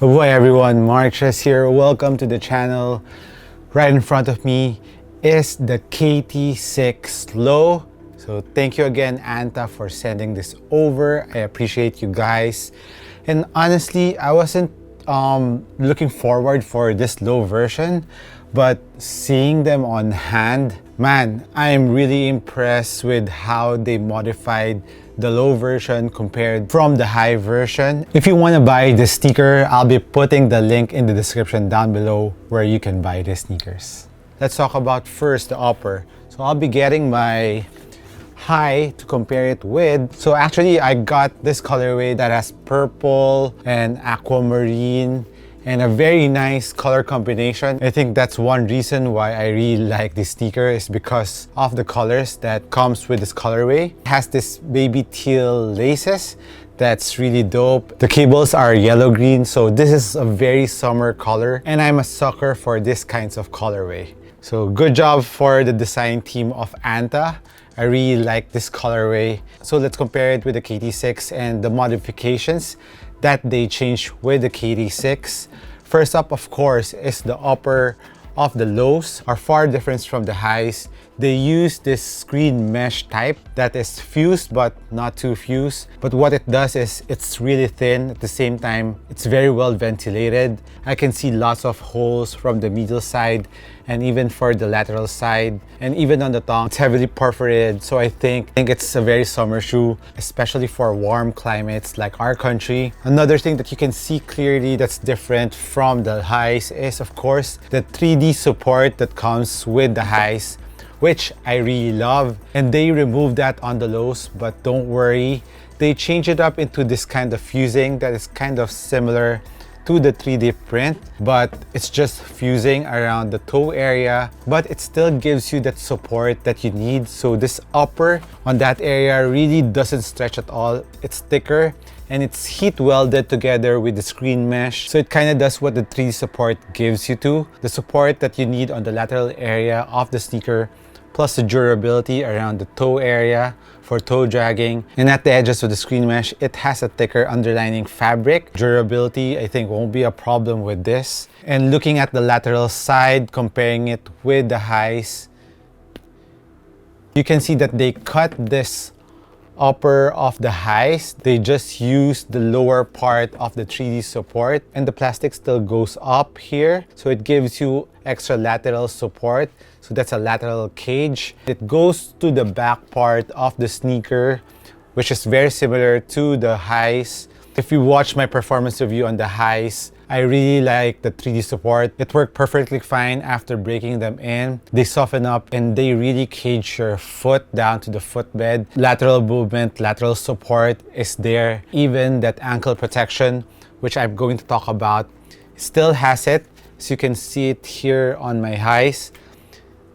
Oh boy everyone, Marches here. Welcome to the channel. Right in front of me is the KT6 Low. So thank you again, Anta, for sending this over. I appreciate you guys. And honestly, I wasn't looking forward for this low version, but seeing them on hand, man, I am really impressed with how they modified the low version compared from the high version. If you want to buy this sneaker, I'll be putting the link in the description down below where you can buy the sneakers. Let's talk about first the upper. So I'll be getting my high to compare it with. So actually I got this colorway that has purple and aquamarine and a very nice color combination. I think that's one reason why I really like this sneaker is because of the colors that comes with this colorway. It has this baby teal laces that's really dope. The cables are yellow green, so this is a very summer color and I'm a sucker for this kinds of colorway. So good job for the design team of Anta. I really like this colorway. So let's compare it with the KT6 and the modifications that they changed with the KT6. First up, of course, is the upper of the lows are far different from the highs. They use this screen mesh type that is fused but not too fused. But what it does is it's really thin. At the same time, it's very well ventilated. I can see lots of holes from the middle side and even for the lateral side. And even on the tongue, it's heavily perforated. So I think it's a very summer shoe, especially for warm climates like our country. Another thing that you can see clearly that's different from the highs is, of course, the 3D support that comes with the highs, which I really love. And they removed that on the lows, but don't worry, they change it up into this kind of fusing that is kind of similar to the 3D print, but it's just fusing around the toe area, but it still gives you that support that you need. So this upper on that area really doesn't stretch at all. It's thicker and it's heat welded together with the screen mesh. So it kind of does what the 3D support gives you to. The support that you need on the lateral area of the sneaker, plus the durability around the toe area for toe dragging. And at the edges of the screen mesh, it has a thicker underlining fabric. Durability, I think, won't be a problem with this. And looking at the lateral side, comparing it with the highs, you can see that they cut this upper of the highs. They just use the lower part of the 3D support and the plastic still goes up here. So it gives you extra lateral support. So that's a lateral cage. It goes to the back part of the sneaker, which is very similar to the highs. If you watch my performance review on the highs, I really like the 3D support. It worked perfectly fine after breaking them in. They soften up and they really cage your foot down to the footbed. Lateral movement, lateral support is there. Even that ankle protection, which I'm going to talk about, still has it. So you can see it here on my highs.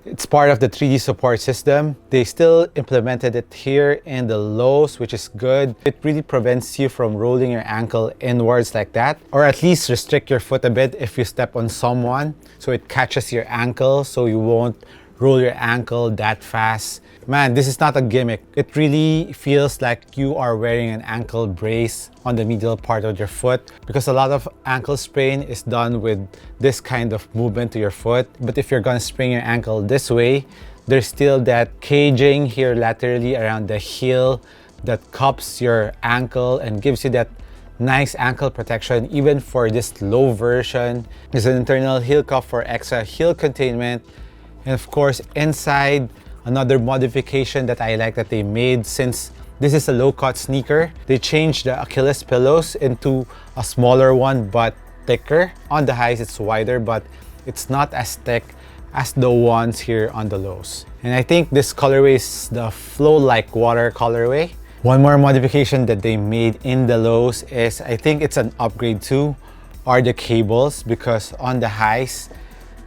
It's part of the 3D support system. They still implemented it here in the lows, which is good. It really prevents you from rolling your ankle inwards like that, or at least restrict your foot a bit if you step on someone. So it catches your ankle so you won't roll your ankle that fast. Man, this is not a gimmick. It really feels like you are wearing an ankle brace on the middle part of your foot, because a lot of ankle sprain is done with this kind of movement to your foot. But if you're gonna sprain your ankle this way, there's still that caging here laterally around the heel that cups your ankle and gives you that nice ankle protection. Even for this low version, there's an internal heel cup for extra heel containment. And of course, inside, another modification that I like that they made, since this is a low-cut sneaker, they changed the Achilles pillows into a smaller one but thicker. On the highs, it's wider, but it's not as thick as the ones here on the lows. And I think this colorway is the Flow Like Water colorway. One more modification that they made in the lows is, I think it's an upgrade too, are the cables, because on the highs,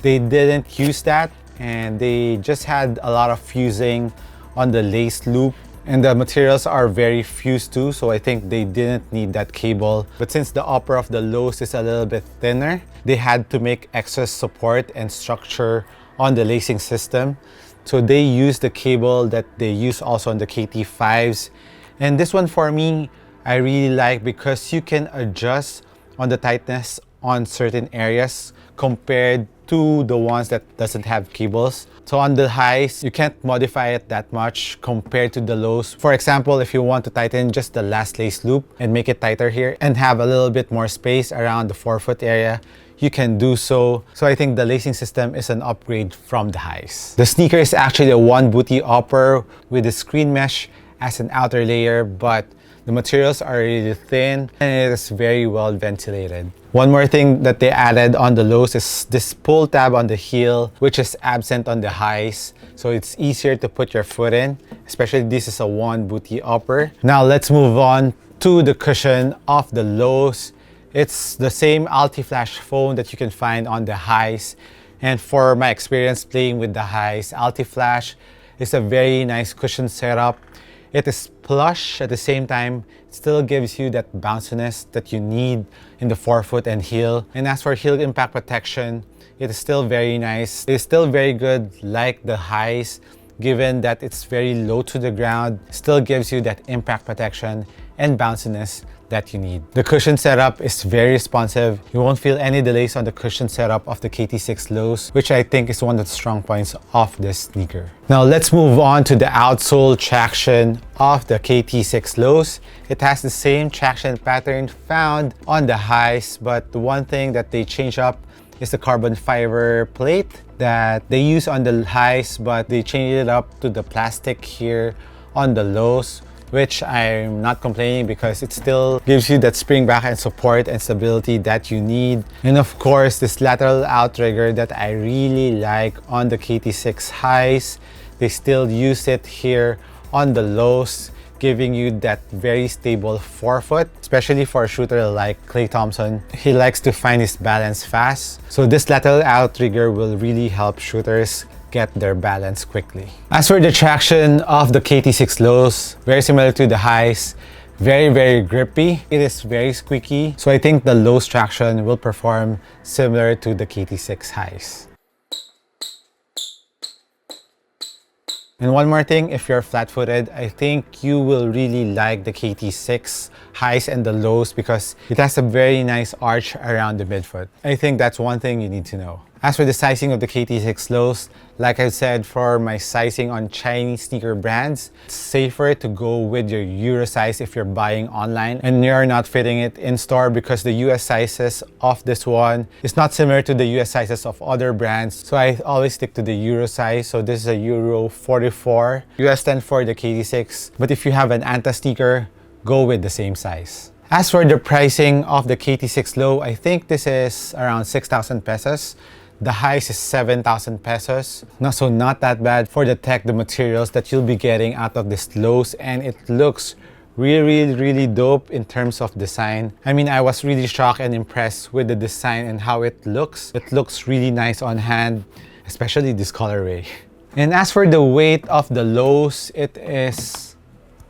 they didn't use that. And they just had a lot of fusing on the lace loop, and the materials are very fused too, so I think they didn't need that cable. But since the upper of the lows is a little bit thinner, they had to make extra support and structure on the lacing system. So they used the cable that they use also on the KT5s. And this one for me, I really like because you can adjust on the tightness on certain areas compared to the ones that doesn't have cables. So on the highs, you can't modify it that much compared to the lows. For example, if you want to tighten just the last lace loop and make it tighter here and have a little bit more space around the forefoot area, you can do so. So I think the lacing system is an upgrade from the highs. The sneaker is actually a one booty upper with a screen mesh as an outer layer, but the materials are really thin and it is very well ventilated. One more thing that they added on the lows is this pull tab on the heel, which is absent on the highs. So it's easier to put your foot in, especially this is a one booty upper. Now let's move on to the cushion of the lows. It's the same Alti-Flash foam that you can find on the highs. And for my experience playing with the highs, Alti-Flash is a very nice cushion setup. It is plush at the same time. It still gives you that bounciness that you need in the forefoot and heel. And as for heel impact protection, it is still very nice. It is still very good like the highs, given that it's very low to the ground. Still gives you that impact protection and bounciness that you need. The cushion setup is very responsive. You won't feel any delays on the cushion setup of the KT6 lows, which I think is one of the strong points of this sneaker. Now let's move on to the outsole traction of the KT6 lows. It has the same traction pattern found on the highs, but the one thing that they change up is the carbon fiber plate that they use on the highs, but they change it up to the plastic here on the lows, which I'm not complaining because it still gives you that spring back and support and stability that you need. And of course, this lateral outrigger that I really like on the KT6 highs, they still use it here on the lows, giving you that very stable forefoot, especially for a shooter like Klay Thompson. He likes to find his balance fast. So this lateral outrigger will really help shooters get their balance quickly. As for the traction of the KT6 lows, very similar to the highs, very grippy. It is very squeaky. So I think the lows traction will perform similar to the KT6 highs. And one more thing, if you're flat-footed, I think you will really like the KT6 highs and the lows because it has a very nice arch around the midfoot. I think that's one thing you need to know. As for the sizing of the KT6 lows, like I said, for my sizing on Chinese sneaker brands, it's safer to go with your Euro size if you're buying online and you're not fitting it in store because the US sizes of this one is not similar to the US sizes of other brands. So I always stick to the Euro size. So this is a Euro 44, US 10 for the KT6. But if you have an Anta sneaker, go with the same size. As for the pricing of the KT6 low, I think this is around 6,000 pesos. The highs is 7,000 pesos. So not that bad for the tech, the materials that you'll be getting out of this lows, and it looks really dope in terms of design. I mean, I was really shocked and impressed with the design and how it looks. It looks really nice on hand, especially this colorway. And as for the weight of the lows, it is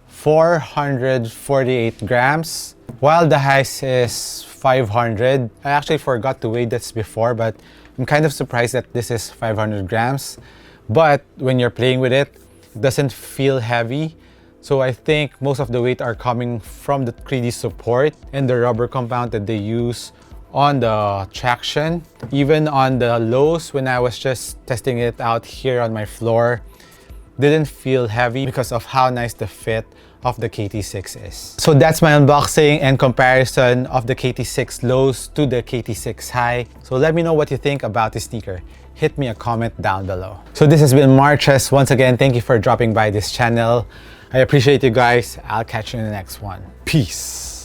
448 grams, while the highs is 500. I actually forgot to weigh this before, but I'm kind of surprised that this is 500 grams. But when you're playing with it, it doesn't feel heavy. So I think most of the weight are coming from the 3D support and the rubber compound that they use on the traction. Even on the lows, when I was just testing it out here on my floor, didn't feel heavy because of how nice the fit of the KT6 is. So that's my unboxing and comparison of the KT6 lows to the KT6 high. So let me know what you think about this sneaker. Hit me a comment down below. So this has been Marches. Once again, thank you for dropping by this channel. I appreciate you guys. I'll catch you in the next one. Peace.